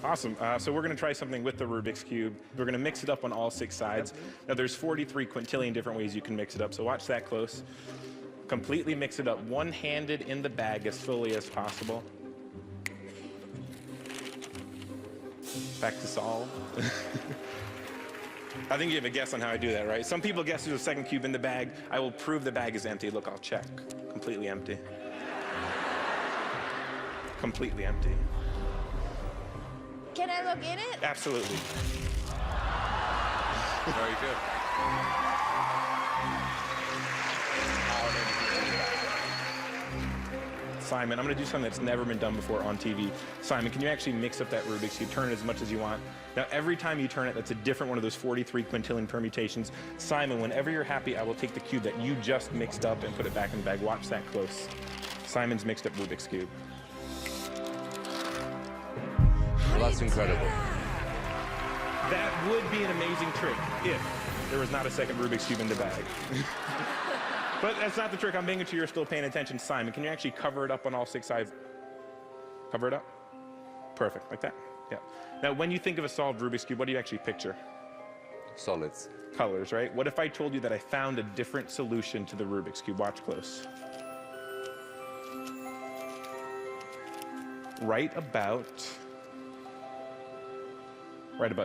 Awesome. So we're going to try something with the Rubik's Cube. We're going to mix it up on all 6 sides. Now there's 43 quintillion different ways you can mix it up, so watch that close. Completely mix it up one-handed in the bag as fully as possible. Back to solve. I think you have a guess on how I do that, right? Some people guess there's a second cube in the bag. I will prove the bag is empty. Look, I'll check. Completely empty. Completely empty. Can I look in it? Absolutely. Very good. Simon, I'm going to do something that's never been done before on TV. Simon, can you actually mix up that Rubik's Cube? Turn it as much as you want. Now, every time you turn it, that's a different one of those 43 quintillion permutations. Simon, whenever you're happy, I will take the cube that you just mixed up and put it back in the bag. Watch that close. Simon's mixed up Rubik's Cube. Well, that's incredible. That would be an amazing trick if there was not a second Rubik's Cube in the bag. But that's not the trick. I'm making sure you're still paying attention. Simon, can you actually cover it up on all 6 sides? Cover it up? Perfect, like that. Yeah. Now, when you think of a solved Rubik's Cube, what do you actually picture? Solids. Colors, right? What if I told you that I found a different solution to the Rubik's Cube? Watch close. Right about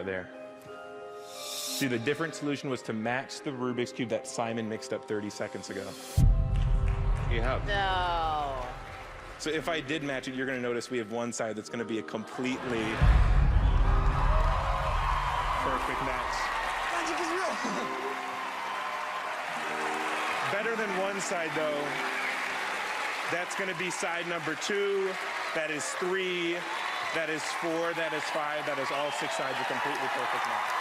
there. See, the different solution was to match the Rubik's Cube that Simon mixed up 30 seconds ago. You have. No. So if I did match it, you're going to notice we have one side that's going to be a completely perfect match. Magic is real. Better than one side, though. That's going to be side number 2. That is 3. That is 4. That is 5. That is all 6 sides a completely perfect match.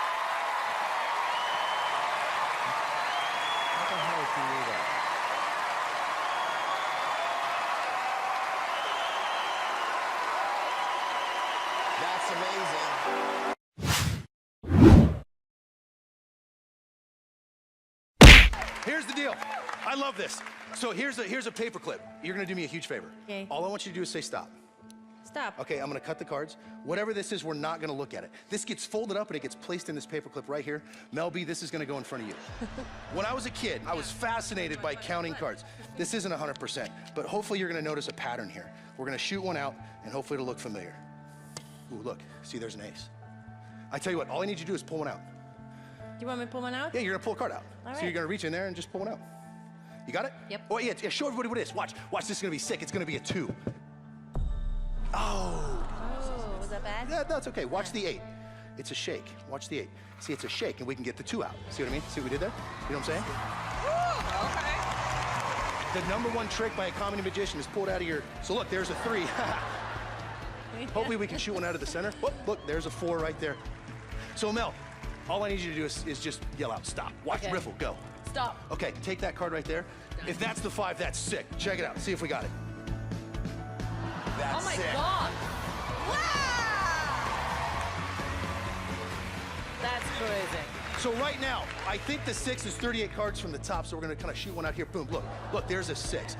That's amazing. Here's the deal. I love this. So here's a paper clip. You're gonna do me a huge favor. Okay. All I want you to do is say stop. Stop. Okay, I'm gonna cut the cards. Whatever this is, we're not gonna look at it. This gets folded up and it gets placed in this paper clip right here. Mel B, this is gonna go in front of you. When I was a kid, I was fascinated by counting cards. This isn't 100%, but hopefully you're gonna notice a pattern here. We're gonna shoot one out and hopefully it'll look familiar. Ooh, look, see there's an ace. I tell you what, all I need you to do is pull one out. Do you want me to pull one out? Yeah, you're gonna pull a card out. All So right. you're gonna reach in there and just pull one out. You got it? Yep. Oh yeah, show everybody what it is. Watch, this is gonna be sick. It's gonna be a 2. Oh. Oh, was that bad? Yeah, that's okay. Watch the 8. It's a shake. Watch the 8. See, it's a shake, and we can get the 2 out. See what I mean? See what we did there? You know what I'm saying? Okay. The #1 trick by a comedy magician is pulled out of your... So look, there's a 3. Hopefully we can shoot one out of the center. Whoop, look, there's a 4 right there. So Mel, all I need you to do is just yell out, stop. Watch Okay. Riffle, go. Stop. Okay, take that card right there. If that's the 5, that's sick. Check it out. See if we got it. That's Oh my sick. God. Wow. That's crazy. So right now, I think the 6 is 38 cards from the top, so we're gonna kind of shoot one out here. Boom, look, there's a 6.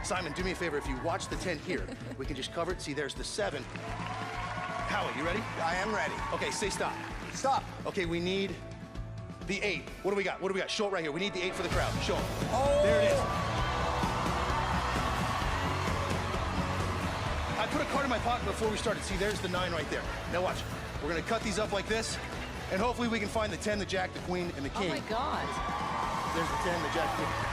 Simon, do me a favor, if you watch the 10 here, we can just cover it. See, there's the 7. Howie, you ready? I am ready. Okay, say stop. Stop. Okay, we need the 8. What do we got? Show it right here. We need the 8 for the crowd. Show 'em. Oh. There it is. I put a card in my pocket before we started. See, there's the 9 right there. Now watch. We're gonna cut these up like this, and hopefully we can find the 10, the Jack, the Queen, and the King. Oh my God. There's the 10, the Jack, the Queen.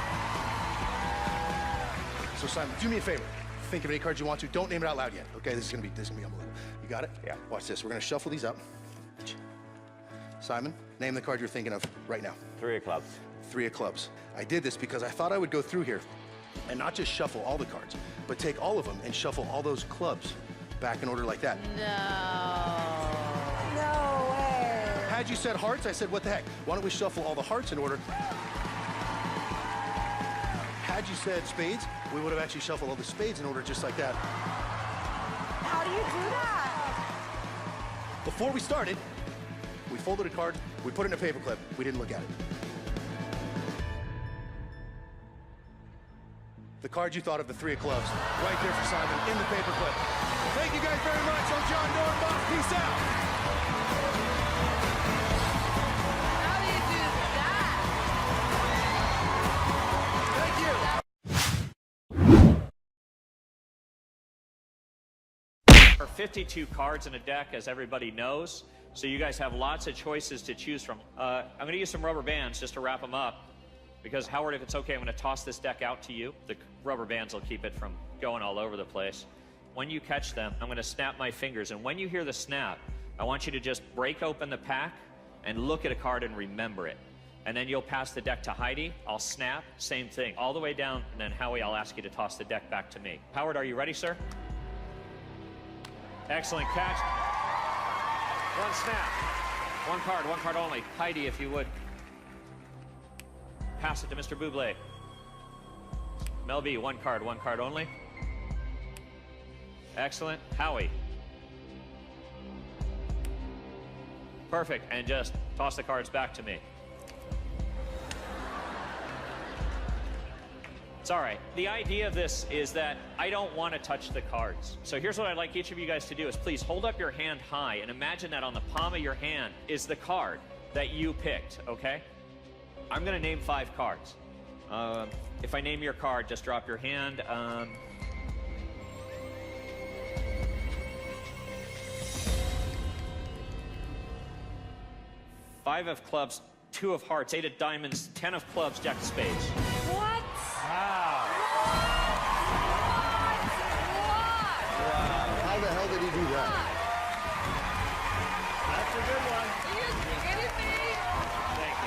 So Simon, do me a favor. Think of any cards you want to. Don't name it out loud yet. Okay, this is gonna be unbelievable. You got it? Yeah. Watch this. We're gonna shuffle these up. Simon, name the card you're thinking of right now. 3 of clubs. 3 of clubs. I did this because I thought I would go through here and not just shuffle all the cards, but take all of them and shuffle all those clubs back in order like that. No. No way. Had you said hearts, I said, what the heck? Why don't we shuffle all the hearts in order? Had you said spades, we would have actually shuffled all the spades in order just like that. How do you do that? Before we started, we folded a card, we put it in a paper clip, we didn't look at it. the card you thought of, the 3 of clubs, right there for Simon in the paperclip. Thank you guys very much. I'm John Dornbach. Peace out. How do you do that? Thank you. There are 52 cards in a deck, as everybody knows, so you guys have lots of choices to choose from. I'm going to use some rubber bands just to wrap them up, because Howard, if it's okay, I'm going to toss this deck out to you. The rubber bands will keep it from going all over the place. When you catch them, I'm going to snap my fingers, and when you hear the snap, I want you to just break open the pack and look at a card and remember it. And then you'll pass the deck to Heidi. I'll snap, same thing, all the way down, and then Howie, I'll ask you to toss the deck back to me. Howard, are you ready, sir? Excellent catch. One snap. One card only. Heidi, if you would. Pass it to Mr. Bublé. Mel B, one card only. Excellent. Howie. Perfect. And just toss the cards back to me. It's all right. The idea of this is that I don't want to touch the cards. So here's what I'd like each of you guys to do is please hold up your hand high and imagine that on the palm of your hand is the card that you picked, okay? I'm going to name 5 cards. If I name your card, just drop your hand. 5 of clubs, 2 of hearts, 8 of diamonds, 10 of clubs, jack of spades. What? Wow. How the hell did he do that? That's a good one. Are you kidding me? Thank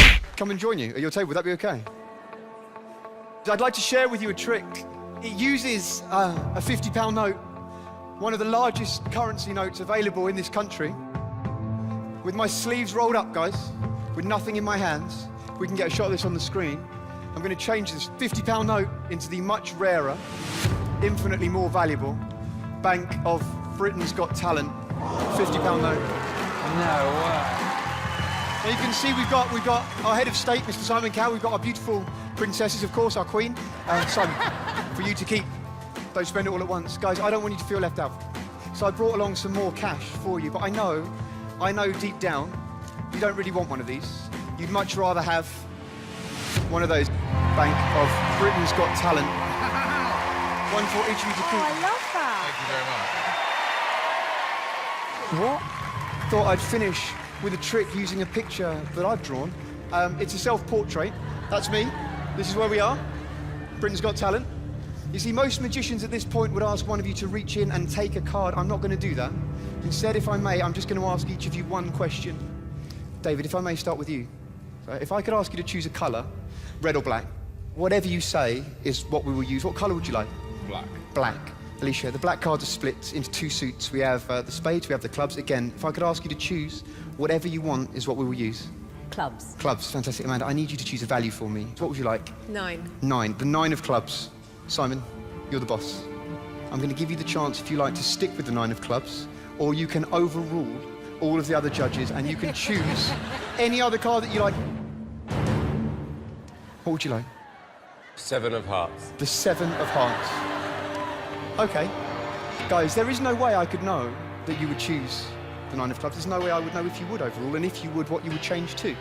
you. Come and join you at your table. Would that be okay? I'd like to share with you a trick. It uses a £50 note, one of the largest currency notes available in this country, with my sleeves rolled up, guys, with nothing in my hands. We can get a shot of this on the screen. I'm going to change this £50 note into the much rarer, infinitely more valuable Bank of Britain's Got Talent £50 note. No way. Now you can see we've got our head of state, Mr. Simon Cowell. We've got our beautiful princesses, of course, our queen, Simon, for you to keep. Don't spend it all at once. Guys, I don't want you to feel left out. So I brought along some more cash for you, but I know deep down, you don't really want one of these. You'd much rather have one of those Bank of Britain's Got Talent. One for each of you to keep. Oh, I love that. Thank you very much. What? Thought I'd finish with a trick using a picture that I've drawn. It's a self-portrait. That's me. This is where we are. Britain's Got Talent. You see, most magicians at this point would ask one of you to reach in and take a card. I'm not going to do that. Instead, if I may, I'm just going to ask each of you one question. David, if I may start with you. So if I could ask you to choose a colour, red or black, whatever you say is what we will use. What colour would you like? Black. Black. Alicia, the black cards are split into 2 suits. We have the spades, we have the clubs. Again, if I could ask you to choose, whatever you want is what we will use. Clubs. Clubs, fantastic. Amanda, I need you to choose a value for me. What would you like? 9. 9. The 9 of clubs. Simon, you're the boss. I'm going to give you the chance, if you like, to stick with the 9 of clubs, or you can overrule all of the other judges and you can choose any other card that you like. What would you like? 7 of hearts. The 7 of hearts. Okay. Guys, there is no way I could know that you would choose the 9 of clubs. There's no way I would know if you would overrule, and if you would, what you would change to.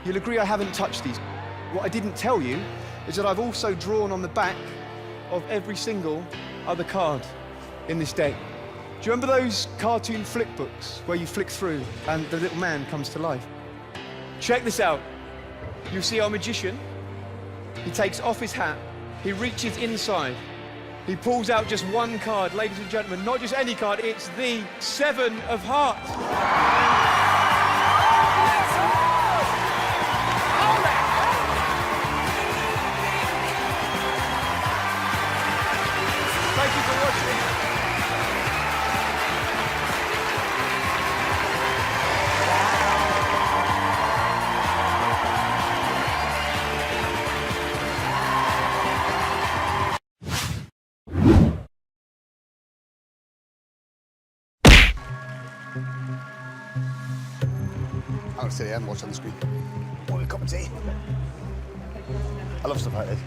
You'll agree I haven't touched these. What I didn't tell you is that I've also drawn on the back of every single other card in this deck. Do you remember those cartoon flick books where you flick through and the little man comes to life? Check this out. You see our magician. He takes off his hat. He reaches inside. He pulls out just one card, ladies and gentlemen, not just any card, it's the 7 of hearts. Thank you for watching. I'll sit here and watch on the screen. What a cup of tea. I love stuff like this.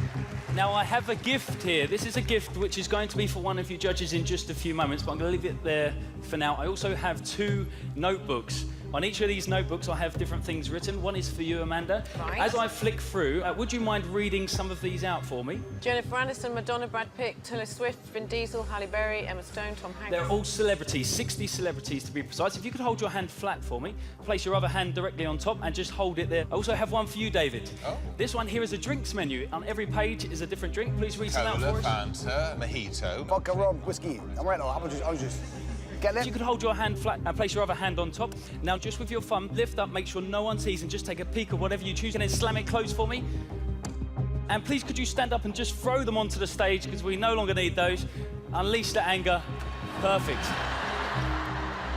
Now, I have a gift here. This is a gift which is going to be for one of you judges in just a few moments, but I'm going to leave it there for now. I also have 2 notebooks. On each of these notebooks, I have different things written. One is for you, Amanda. Right. As I flick through, would you mind reading some of these out for me? Jennifer Aniston, Madonna, Brad Pitt, Taylor Swift, Vin Diesel, Halle Berry, Emma Stone, Tom Hanks. They're all celebrities, 60 celebrities to be precise. If you could hold your hand flat for me, place your other hand directly on top and just hold it there. I also have one for you, David. Oh. This one here is a drinks menu. On every page is a different drink. Please read some out for Cola, us. Fanta, mojito. Vodka, rum, whiskey. I'm right now. I'll just get If it. you could hold your hand flat and place your other hand on top. Now, just with your thumb, lift up, make sure no one sees, and just take a peek of whatever you choose, and then slam it closed for me. And please, could you stand up and just throw them onto the stage, because we no longer need those. Unleash the anger. Perfect.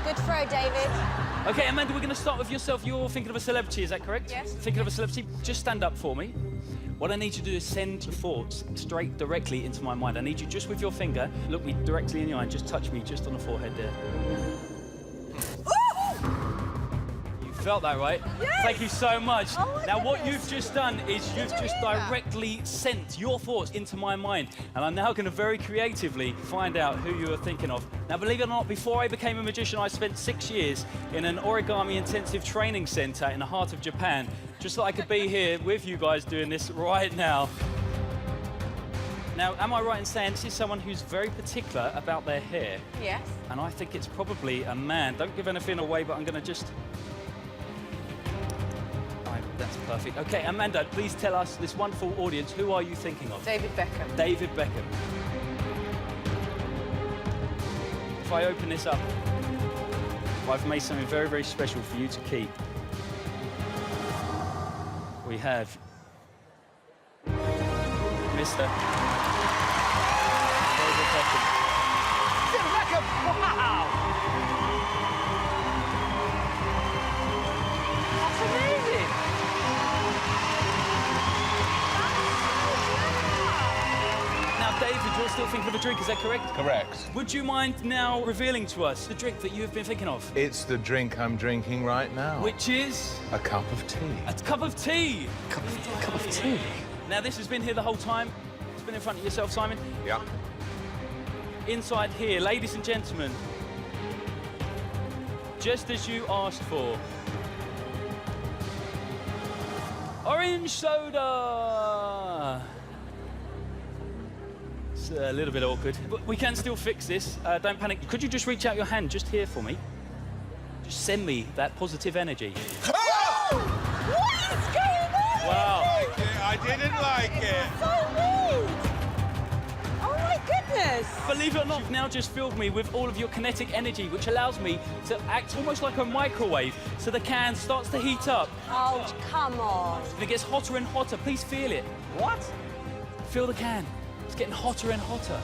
Good throw, David. Okay, Amanda, we're going to start with yourself. You're thinking of a celebrity, is that correct? Yes. Thinking of a celebrity? Just stand up for me. What I need you to do is send your thoughts straight directly into my mind. I need you just with your finger, look me directly in the eye and just touch me just on the forehead there. You felt that, right? Yes. Thank you so much. Oh my Now, what goodness. you've just done is you've Did you just hear that? directly sent your thoughts into my mind. And I'm now going to very creatively find out who you are thinking of. Now, believe it or not, before I became a magician, I spent 6 years in an origami intensive training center in the heart of Japan, just so I could be here with you guys doing this right now. Now, am I right in saying this is someone who's very particular about their hair? Yes. And I think it's probably a man. Don't give anything away, but I'm going to just... Right, that's perfect. Okay, Amanda, please tell us, this wonderful audience, who are you thinking of? David Beckham. David Beckham. If I open this up, I've made something very, very special for you to keep. We have Mr. David Beckham. David Beckham! Wow! That's amazing! Now, David, you're still thinking of a drink, is that correct? Correct. Would you mind now revealing to us the drink that you have been thinking of? It's the drink I'm drinking right now. Which is A cup of tea. a cup of tea. Cup of tea. Now, this has been here the whole time. It's been in front of yourself, Simon. Yeah. Inside here, ladies and gentlemen, just as you asked for, orange soda. It's a little bit awkward, but we can still fix this. Don't panic. Could you just reach out your hand just here for me? Just send me that positive energy. What is going on? Wow. I didn't like it. So rude. Oh my goodness. Believe it or not, you've now just filled me with all of your kinetic energy, which allows me to act almost like a microwave, so the can starts to heat up. Oh, come on. And it gets hotter and hotter. Please feel it. What? Feel the can. It's getting hotter and hotter.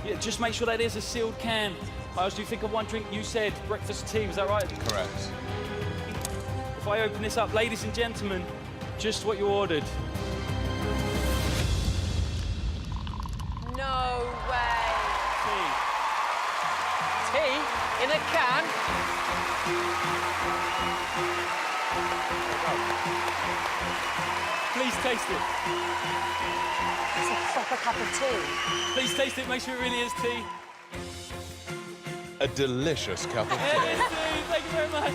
Yeah, just make sure that is a sealed can. I asked you to think of one drink. You said breakfast tea. Was that right? Correct. If I open this up, ladies and gentlemen, just what you ordered. No way. Tea. Tea in a can. Please taste it. It's a proper cup of tea. Please taste it. Make sure it really is tea. A delicious cup of It tea. is tea. Thank you very much.